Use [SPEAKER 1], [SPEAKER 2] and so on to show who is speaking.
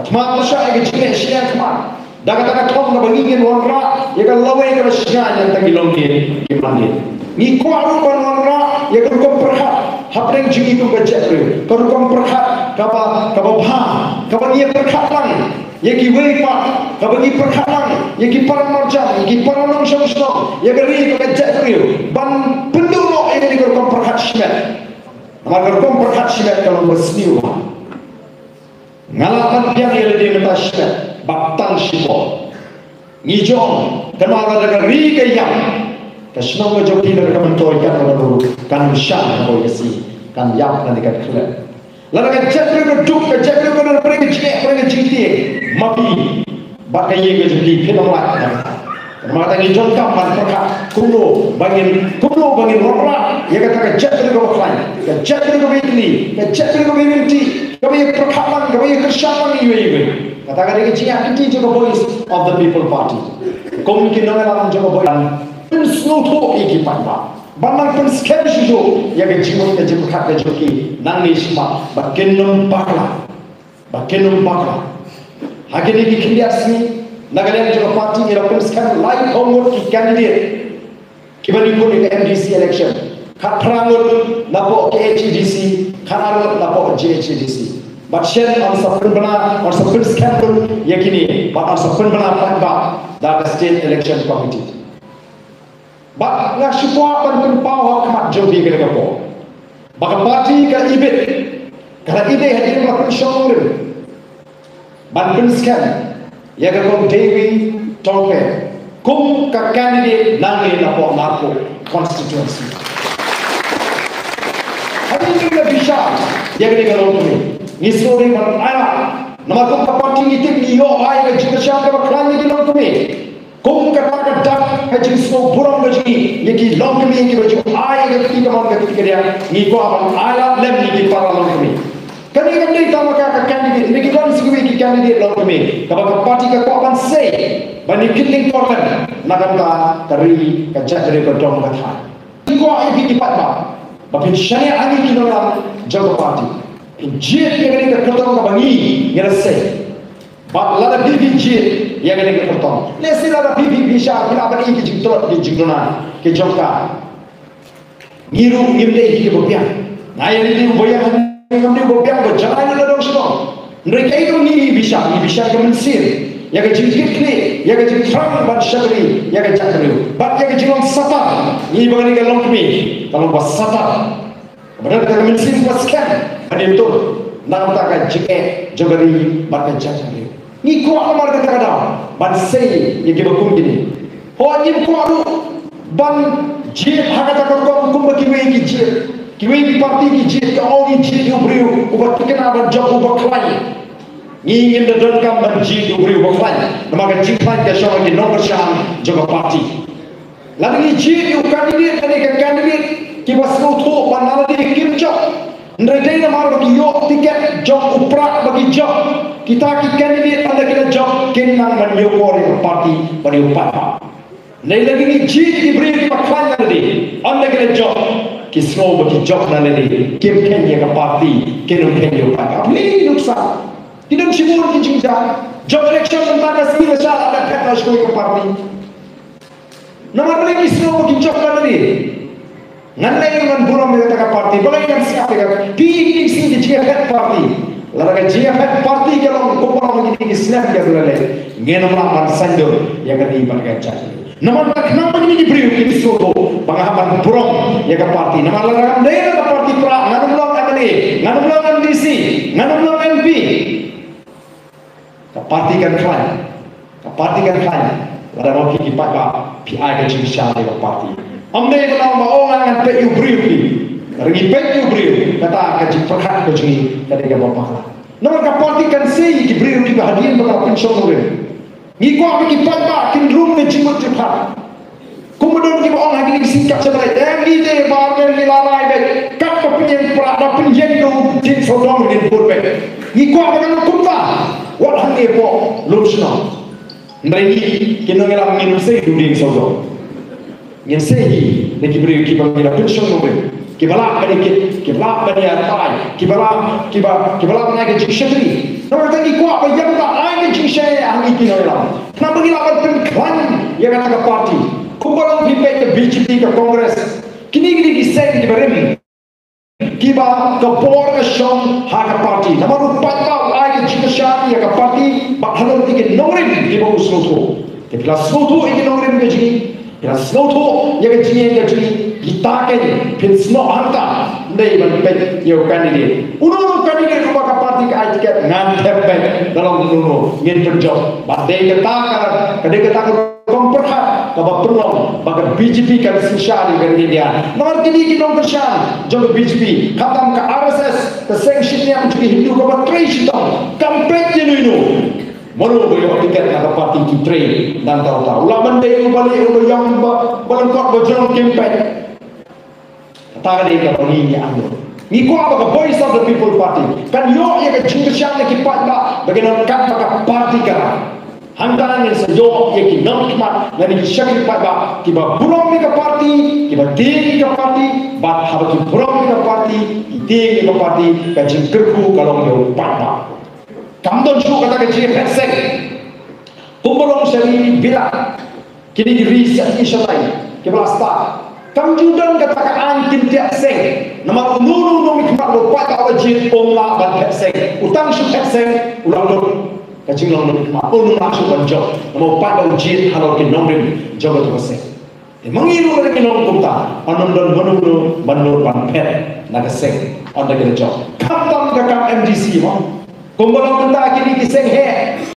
[SPEAKER 1] Cuma persya yang jenis siang cuma. Dah kata thong na bagingin wanra, ya kan lawai ka siang yang tagi longkin kimangin. Ni ko aru ban wanra, ya kan ko perhat. Hapreng jingi tu bajak tu. Ko ko perhat kaba bha, kaba ni perhat lang. Ya ki wei pa, kaba ni perhat lang. Ya ki parang marjan, ya ki parang long shong, ya gari ka bajak tu. Ban pendulo ya ni ko perhat shimet. Maka ko perhat shimet kalau bersniu. Ngalapan yang ia di mentasnya baptang sipo ngijong kenal ada ri kayam kasno ko jodi dar ka mentoy kan ko kan shan ko yasi kan yap na dekat khle la ka jatre ko duk ka jatre ko na pre ke jiti mapi ba ka ye ko jodi phinong la maka ngijong kam man ka kuno bangin rora ya ka jatre ko klan ka jatre ko bitli ka jatre ko binti kami perkaman, kami kersaman ini. Katakan ini ciak itu juga voice of the people party. Kami kena dalam juga voice. Pensnuto iki panda. Banang pensken sido ya ke jiwa ke jiwa kata joki nangis ma. Bakenum bakla. Hagen ini kiliasi. Nagalian juga party ira pensken live homework ki candidate. Kibali pun ke MDC election. Katrangut napo ke HDC. Kanarut napo JHDC. Batshen on sapun scandal yakini but on sapun bana pamba that the state election committee but nga support pan power kmat jogi ke ko baka party ka ibet kala ide hadir la shongre ban pun scan ya ga ko dewi tolpe kum ka candidate nangi napo constituency hadir ni la bisha ya ga ko ni story man ayah nama ko party ni tik ni yo ay ga jika syam ka klan ni long kami kum ka ka dak ha jin so burong ga ji yeki long kami ki baju ay ga ti ka man ga ti dia ni ko aban ayah lem ni para long kami kani ga ni tama ka candidate ni ki don sigwi ki candidate long kami ka party ka ko aban say bani killing korban naganta kari ka jadre ko dom ka tha ko ay ki patba bapin syariah ani ki dalam jago party jit yang ini terpotong ke bangi yang reseh bak lada bibi jit yang ini terpotong lesi lada bibi bisa kita apa ini kejitot di jingdona kejongka ngiru ngimde ke bobiang nah yang ini bobiang ngimde bobiang berjalan ada dong semua mereka itu ni bisa ke mensir yang kejingkit ni yang kejingtrang ban syakri yang kejakri bak yang kejingong satar ni bagi galong kami kalau bas satar benar kita mensir buat scan ada itu nak tak jeke jogari baca jari ni ko amar kata kada ban sei ye ke bakum gini ho ni ko aru ban je bhagata ko kum ki we ki je ki we ki parti ki je ka all ni je yo brio ubat kena ban job ubaklai ni ingin don kam ban je yo brio ubaklai nama ka jiklan ke show ki nomor syam joga parti lalu ni je yo candidate ki basno tho banala di kirjo Ndai nama bagi yo tiket job uprak bagi job kita ki candidate anda kita job kenang ban yo kori parti bagi upat. Ndai lagi ni ji diberi paklan tadi anda kita job ki slow bagi job naledi kim ken ya ka parti kenum ken yo upat. Ni nuksan tidak sibur ki jingja job election tentang sih besar ada kata sekolah parti. Nama lagi slow bagi job naledi. Nandai dengan buram mereka tak parti, boleh yang siapa kan? Pilih sini jihad parti, lalu jihad parti kalau kumpulan begini Islam dia boleh, ngenam lawan sanjur yang kena ibarat jadi. Nama kenapa ini diberi ini soto, pengalaman buram yang ke parti. Nama lawan dia ke parti pra, nganam lawan MLA, nganam lawan MDC, nganam lawan MP. Ke parti kan klien, lalu orang pergi pakai PI ke jenisnya ke parti. Ambil kenal orang yang pek you beri, ringi pek you beri, kata kaji perhat kaji kata dia bapak lah. Nama kapati kan say ki beri ki hadiah bakal pensiun orang. Ni ko apa ki papa kin room ne jimut jipha. Kemudian ki orang lagi ni singkat sebagai ni de barber ni lalai be kap penyen prada penyen do din sodom din purbe. Ni ko apa kan kumpa. Wat hang e po lusna. Ndai kino ngela minum say do din sodom. Yang sehi neki beri ki bagi pension nomor ki bala bani atai ki bala naik ke jikshri nomor tadi ko apa yang kami kinolam. Nama gilapan pengklan yang kata parti. Kumpulan pimpin ke BJP ke Kongres. Kini kisah di berim. Kiba ke board ke syom ha ke parti. Nama rupat bau ai ke jika syari ke parti. Bakhalon tiga nongrim kiba usloto. Kepala sloto ini nongrim ke jini. Kepala sloto yang ke jini ke jini. Kita kan pinsno hanta. Nei menpet yo kandidate. Uno kandidate rumah ke parti ke ai tiket ngantep dalam dulu ingin berjob. Badai kata komperhat kaba perlom baga BJP kan sinsyari kan India. Nomor kini kita bersyar jom BJP khatam ke RSS ke sanction yang jadi Hindu kaba train sitong kampret jenuino. Moro boyo tiket kata parti ki train dan tahu-tahu. Ulah mendai balik yang balengkok berjalan campaign. Kata dia kalau ini anu. Ni ko apa ke voice of the people party. Kan yo ya ke jingsyang ki patba bagaimana kat baka parti kara. Hantaran yang sejauh yang kita nikmat dan kita patba kita burung ke parti, kita tinggi ke parti, bat harus burung ke parti, tinggi ke parti, kajin kerku kalau dia patba. Kamdon syuk kata kajin hesek. Kumpulan seri bila kini riset insyaallah kita start. Kamjudan kata antin tiap seng. Nama nunu nikmat lupa kalau jin omla bat hesek. Utang syuk hesek ulang kacing long nikmat unung langsung banjok mau pada ujian halau ke nongrim jaga tu pasal mengiru lagi nong kumta anon don menuru banur panpet naga seng on the job kaptam kakam MDC mo kumbalang kumta kini kiseng he